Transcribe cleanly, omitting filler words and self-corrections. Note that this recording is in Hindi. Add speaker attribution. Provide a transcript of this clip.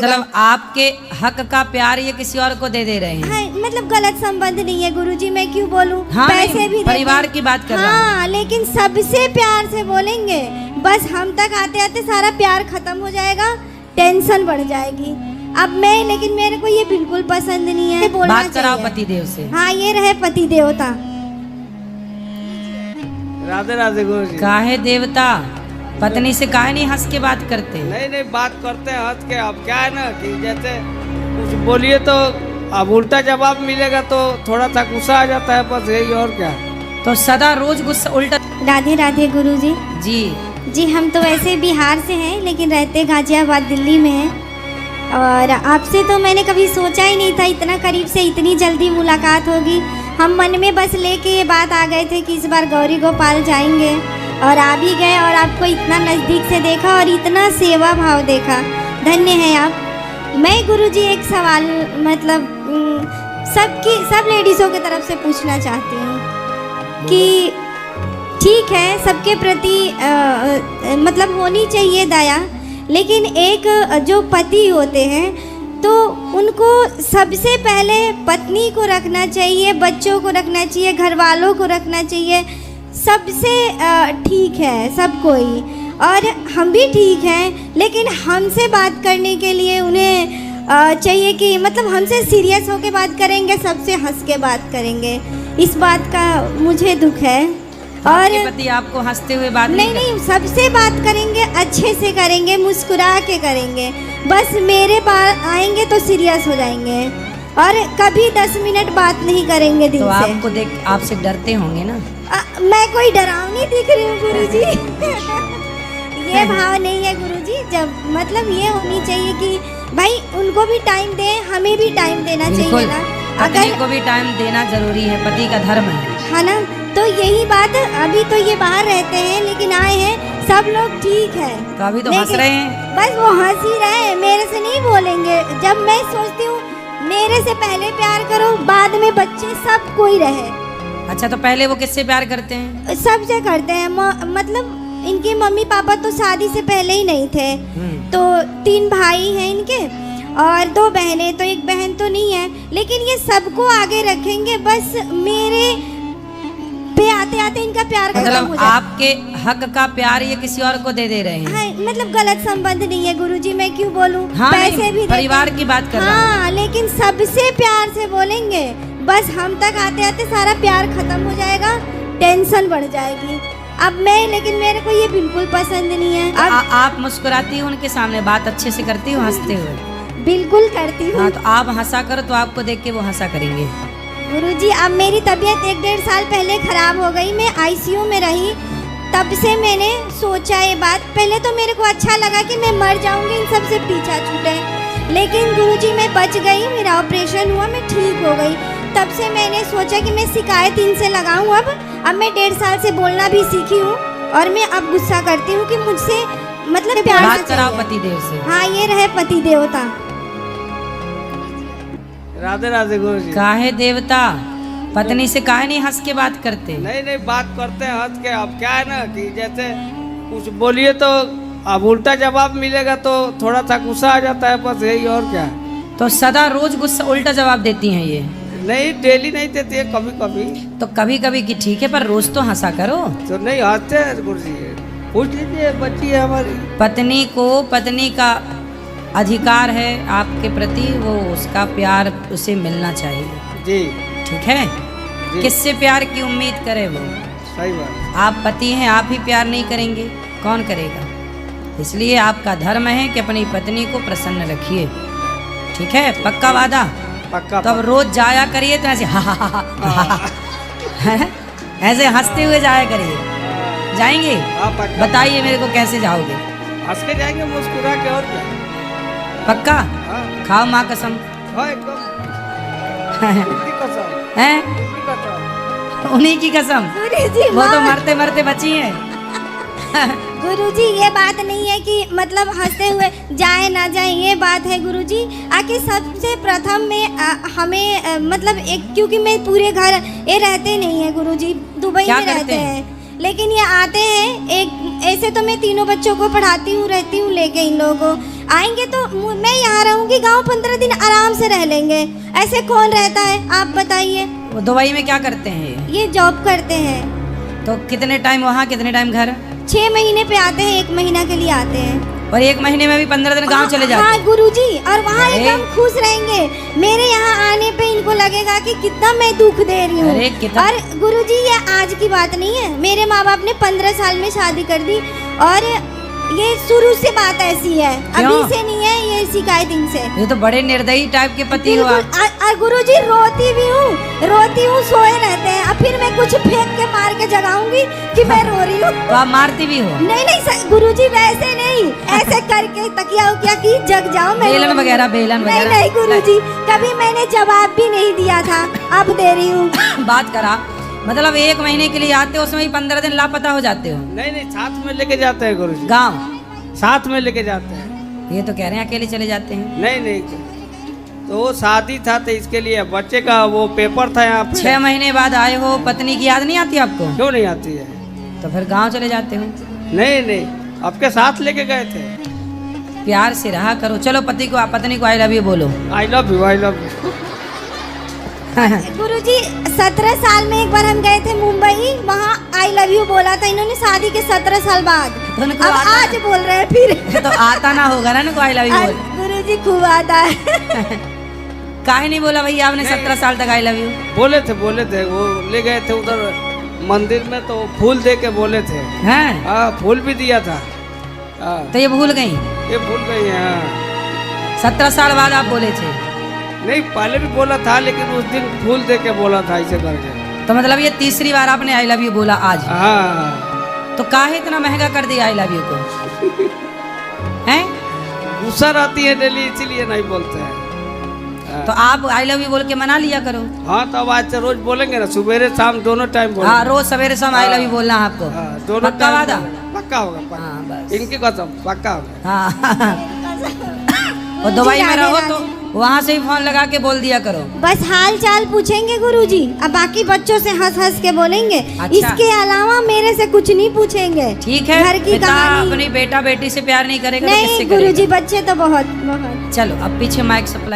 Speaker 1: मतलब आपके हक का प्यार ये किसी और को दे रहे हैं।
Speaker 2: हाँ, मतलब गलत संबंध नहीं है गुरुजी, मैं क्यों बोलूं।
Speaker 1: हाँ,
Speaker 2: पैसे भी
Speaker 1: परिवार की बात कर रहा हूं।
Speaker 2: हाँ, लेकिन सबसे प्यार से बोलेंगे, बस हम तक आते आते सारा प्यार खत्म हो जाएगा, टेंशन बढ़ जाएगी। अब लेकिन मेरे को ये बिल्कुल पसंद नहीं है।
Speaker 1: बात कराओ पति देव से।
Speaker 2: हाँ, ये रहे पति देवता।
Speaker 3: राधे राधे गुरु जी।
Speaker 1: काहे देवता पत्नी से काहे नहीं हंस के बात करते?
Speaker 3: नहीं बात करते हैं हंस के। अब क्या है ना कि जैसे कुछ बोलिए तो अब उल्टा जवाब मिलेगा तो थोड़ा सा गुस्सा आ जाता है, बस यही, और क्या।
Speaker 1: तो सदा रोज गुस्सा उल्टा।
Speaker 2: राधे राधे गुरुजी।
Speaker 1: जी
Speaker 2: हम तो वैसे बिहार से हैं, लेकिन रहते गाजियाबाद दिल्ली में हैं। और आपसे तो मैंने कभी सोचा ही नहीं था इतना करीब से इतनी जल्दी मुलाकात होगी। हम मन में बस लेके ये बात आ गए थे कि इस बार गौरी गोपाल जाएंगे, और आ भी गए और आपको इतना नज़दीक से देखा और इतना सेवा भाव देखा। धन्य है आप। मैं गुरुजी एक सवाल मतलब सब लेडीज़ों की तरफ से पूछना चाहती हूँ कि ठीक है सबके प्रति मतलब होनी चाहिए दया, लेकिन एक जो पति होते हैं तो उनको सबसे पहले पत्नी को रखना चाहिए, बच्चों को रखना चाहिए, घर वालों को रखना चाहिए। सबसे ठीक है सब कोई, और हम भी ठीक हैं, लेकिन हमसे बात करने के लिए उन्हें चाहिए कि मतलब हमसे सीरियस होकर बात करेंगे, सबसे हंस के बात करेंगे। इस बात का मुझे दुख है। और
Speaker 1: पति आपको हंसते हुए बात
Speaker 2: नहीं सबसे बात करेंगे, अच्छे से करेंगे, मुस्कुरा के करेंगे। बस मेरे पास आएंगे तो सीरियस हो जाएंगे और कभी 10 मिनट बात नहीं करेंगे दिल
Speaker 1: तो
Speaker 2: से।
Speaker 1: आपको देख आपसे डरते होंगे ना?
Speaker 2: मैं कोई डरावनी दिख रही हूँ गुरुजी? ये भाव नहीं है गुरुजी। जब मतलब ये होनी चाहिए कि भाई उनको भी टाइम दें, हमें भी टाइम देना चाहिए ना।
Speaker 1: पत्नी को भी टाइम देना जरूरी है, पति का धर्म है
Speaker 2: ना। तो यही बात, अभी तो ये बाहर रहते हैं लेकिन आए हैं, सब लोग ठीक है
Speaker 1: तो अभी तो हंस रहे हैं।
Speaker 2: बस वो हंस ही रहे हैं, मेरे से नहीं बोलेंगे। जब मैं सोचती हूँ मेरे से पहले प्यार करो, बाद में बच्चे सब कोई रहे।
Speaker 1: अच्छा, तो पहले वो किससे प्यार करते हैं?
Speaker 2: सबसे करते हैं। मतलब इनके मम्मी पापा तो शादी से पहले ही नहीं थे, तो 3 भाई हैं इनके और 2 बहनें, तो एक बहन तो नहीं है, लेकिन ये सबको आगे रखेंगे। बस मेरे पे आते आते इनका प्यार खत्म हो
Speaker 1: मतलब
Speaker 2: जाए।
Speaker 1: आपके हक का प्यार ये किसी और को दे रहे हैं।
Speaker 2: हाँ, मतलब गलत संबंध नहीं है गुरुजी, मैं क्यों बोलूं।
Speaker 1: हाँ,
Speaker 2: पैसे भी
Speaker 1: परिवार की बात कर रहा हूं।
Speaker 2: हाँ, लेकिन सबसे प्यार से बोलेंगे, बस हम तक आते आते सारा प्यार खत्म हो जाएगा, टेंशन बढ़ जाएगी। अब लेकिन मेरे को ये बिल्कुल पसंद नहीं है। अब
Speaker 1: आप मुस्कुराती हो उनके सामने, बात अच्छे से करती हो हंसते हुए?
Speaker 2: बिल्कुल करती हूँ।
Speaker 1: हाँ, तो आप हंसा करो तो आपको देख के वो हंसा करेंगे।
Speaker 2: गुरुजी, अब मेरी तबीयत 1-1.5 साल पहले खराब हो गई, मैं आईसीयू में रही। तब से मैंने सोचा ये बात। पहले तो मेरे को अच्छा लगा कि मैं मर जाऊंगी, इन सब से पीछा छूटे, लेकिन गुरुजी मैं बच गई, मेरा ऑपरेशन हुआ, मैं ठीक हो गई। तब से मैंने सोचा कि मैं शिकायत इनसे लगाऊं। अब मैं 1.5 साल से बोलना भी सीखी हूँ, और मैं अब गुस्सा करती हूँ कि मुझसे मतलब प्यार
Speaker 1: बात कराओ पति देव से।
Speaker 2: हाँ, ये रहे पति देवता।
Speaker 3: राधे राधे गुरु जी।
Speaker 1: काहे देवता पत्नी से काहे नहीं हंस के बात करते?
Speaker 3: नहीं बात करते हैं हंस के। अब क्या है ना कि जैसे कुछ बोलिए तो अब उल्टा जवाब मिलेगा तो थोड़ा सा गुस्सा आ जाता है, बस यही, और क्या।
Speaker 1: तो सदा रोज गुस्सा उल्टा जवाब देती हैं ये?
Speaker 3: नहीं, डेली नहीं देती है, कभी कभी।
Speaker 1: तो कभी कभी की ठीक है, पर रोज तो हंसा करो।
Speaker 3: तो नहीं हंसते हैं गुरु जी, पूछ लीजिए, बच्ची है हमारी।
Speaker 1: पत्नी को पत्नी का अधिकार है आपके प्रति, वो उसका प्यार उसे मिलना चाहिए।
Speaker 3: जी
Speaker 1: ठीक है। किससे प्यार की उम्मीद करे वो?
Speaker 3: सही बात।
Speaker 1: आप पति हैं, आप ही प्यार नहीं करेंगे, कौन करेगा? इसलिए आपका धर्म है कि अपनी पत्नी को प्रसन्न रखिए। ठीक है, पक्का वादा?
Speaker 3: पक्का।
Speaker 1: तब रोज जाया करिए तो ऐसे ऐसे हंसते हुए जाया करिए। जाएंगे? बताइए मेरे को कैसे जाओगे?
Speaker 3: हंस के जाएंगे, मुस्कुरा के, और क्या।
Speaker 1: पक्का? खाओ माँ कसम। हैं? उन्हीं की कसम। वो तो मरते मरते बची है।
Speaker 2: गुरुजी, ये बात नहीं है कि मतलब हंसते हुए जाए ना जाए, ये बात है गुरुजी। आके सबसे प्रथम में हमें मतलब एक, क्योंकि मैं पूरे घर ये रहते नहीं है गुरुजी, दुबई में रहते हैं, लेकिन ये आते हैं एक ऐसे तो मैं तीनों बच्चों को पढ़ाती हूँ, रहती हूँ लेके इन लोगों को। आएंगे तो मैं यहाँ रहूँगी, गांव 15 दिन आराम से रह लेंगे। ऐसे कौन रहता है आप बताइए।
Speaker 1: वो दुबई में क्या करते हैं
Speaker 2: ये जॉब करते हैं।
Speaker 1: तो कितने टाइम वहाँ कितने टाइम घर?
Speaker 2: 6 महीने पे आते हैं, 1 महीना के लिए आते हैं।
Speaker 1: और 1 महीने में भी 15 दिन गांव चले जाते
Speaker 2: हाँ
Speaker 1: हैं?
Speaker 2: गुरुजी, और वहाँ
Speaker 1: अरे!
Speaker 2: एकदम खुश रहेंगे। मेरे यहाँ आने पे इनको लगेगा कि कितना मैं दुख दे रही
Speaker 1: अरे,
Speaker 2: हूँ।
Speaker 1: कितना-
Speaker 2: और गुरुजी ये आज की बात नहीं है, मेरे माँ बाप ने 15 साल में शादी कर दी और ये शुरू से बात ऐसी है,
Speaker 1: क्यों?
Speaker 2: अभी से नहीं है, ये शिकायत इनसे।
Speaker 1: ये तो बड़े निर्दयी टाइप के पति हो आप।
Speaker 2: और गुरुजी रोती भी हूँ, सोए रहते हैं, और फिर मैं कुछ फेंक के मार के जगाऊंगी कि मैं रो रही हूँ।
Speaker 1: तो आप मारती भी हो?
Speaker 2: नहीं गुरुजी वैसे नहीं, ऐसे करके तकिया उकिया की जग जाओ। मैं
Speaker 1: बेलन वगैरह, बेलन
Speaker 2: नहीं
Speaker 1: वगैरह?
Speaker 2: नहीं गुरुजी, कभी मैंने जवाब भी नहीं दिया था, अब दे रही हूँ।
Speaker 1: बात करा, मतलब 1 महीने के लिए आते हो, उसमें ही 15 दिन लापता हो जाते हो?
Speaker 3: नहीं साथ में लेके जाते हैं गुरुजी,
Speaker 1: गांव
Speaker 3: साथ में लेके जाते हैं।
Speaker 1: ये तो कह रहे हैं अकेले चले जाते हैं।
Speaker 3: नहीं तो वो शादी था तो इसके लिए बच्चे का वो पेपर था यहाँ पे।
Speaker 1: 6 महीने बाद आए हो, पत्नी की याद नहीं आती आपको?
Speaker 3: क्यों नहीं आती है?
Speaker 1: तो फिर गांव चले जाते हो?
Speaker 3: नहीं आपके साथ लेके गए थे।
Speaker 1: प्यार से रहा करो। चलो पत्नी को आई लव यू बोलो।
Speaker 3: I love you.
Speaker 2: गुरुजी 17 साल में एक बार हम गए थे मुंबई, वहाँ आई लव यू बोला था इन्होंने शादी के 17 साल बाद।
Speaker 1: तो उनको
Speaker 2: अब
Speaker 1: आता-
Speaker 2: आज बोल रहे हैं फिर।
Speaker 1: तो आता ना होगा ना इनको आई लव यू बोल।
Speaker 2: गुरुजी खूब आता है।
Speaker 1: काहे नहीं बोला भैया आपने 17 साल तक आई लव यू?
Speaker 3: बोले थे वो ले गए थे उधर मंदिर में, तो फूल दे के बोले थे।
Speaker 1: हैं?
Speaker 3: हाँ फूल भी दिया था। हाँ
Speaker 1: तो ये भूल गई?
Speaker 3: ये भूल गई है। हाँ
Speaker 1: 17 साल बाद आप बोले थे?
Speaker 3: नहीं पहले भी बोला था, लेकिन उस दिन फूल दे के बोला था ऐसे करके।
Speaker 1: तो मतलब ये तीसरी बार आपने आई लव यू बोला आज?
Speaker 3: हाँ
Speaker 1: तो काहे इतना महंगा कर दिया आई लव यू को? हैं?
Speaker 3: गुस्सा रहती है डेली, इसीलिए नहीं बोलते हैं।
Speaker 1: तो आप आई लव यू बोल के मना लिया करो।
Speaker 3: हाँ तो अब आज से रोज बोलेंगे ना, सुबह शाम दोनों टाइम बोलेंगे।
Speaker 1: हाँ रोज सवेरे शाम आई लव यू बोलना है आपको।
Speaker 3: हाँ, दोनों
Speaker 1: पक्का
Speaker 3: टाइम
Speaker 1: वादा?
Speaker 3: बोलेंगे। पक्का होगा पक्का।
Speaker 1: हाँ बस।
Speaker 3: इनकी कसम पक्का होगा।
Speaker 1: हाँ और दुबई में रहो तो वहाँ से ही फोन लगा के बोल दिया करो।
Speaker 2: बस हाल चाल पूछेंगे गुरुजी, अब बाकी बच्चों से हंस के बोलेंगे।
Speaker 1: अच्छा।
Speaker 2: इसके अलावा मेरे से कुछ नहीं पूछेंगे।
Speaker 1: ठीक है।
Speaker 2: घर की
Speaker 1: पिता
Speaker 2: कहानी
Speaker 1: अपनी बेटा बेटी से प्यार नहीं करेगा तो किससे
Speaker 2: नहीं
Speaker 1: करेगा?
Speaker 2: गुरुजी, बच्चे तो बहुत बहुत।
Speaker 1: चलो अब पीछे माइक सप्लाई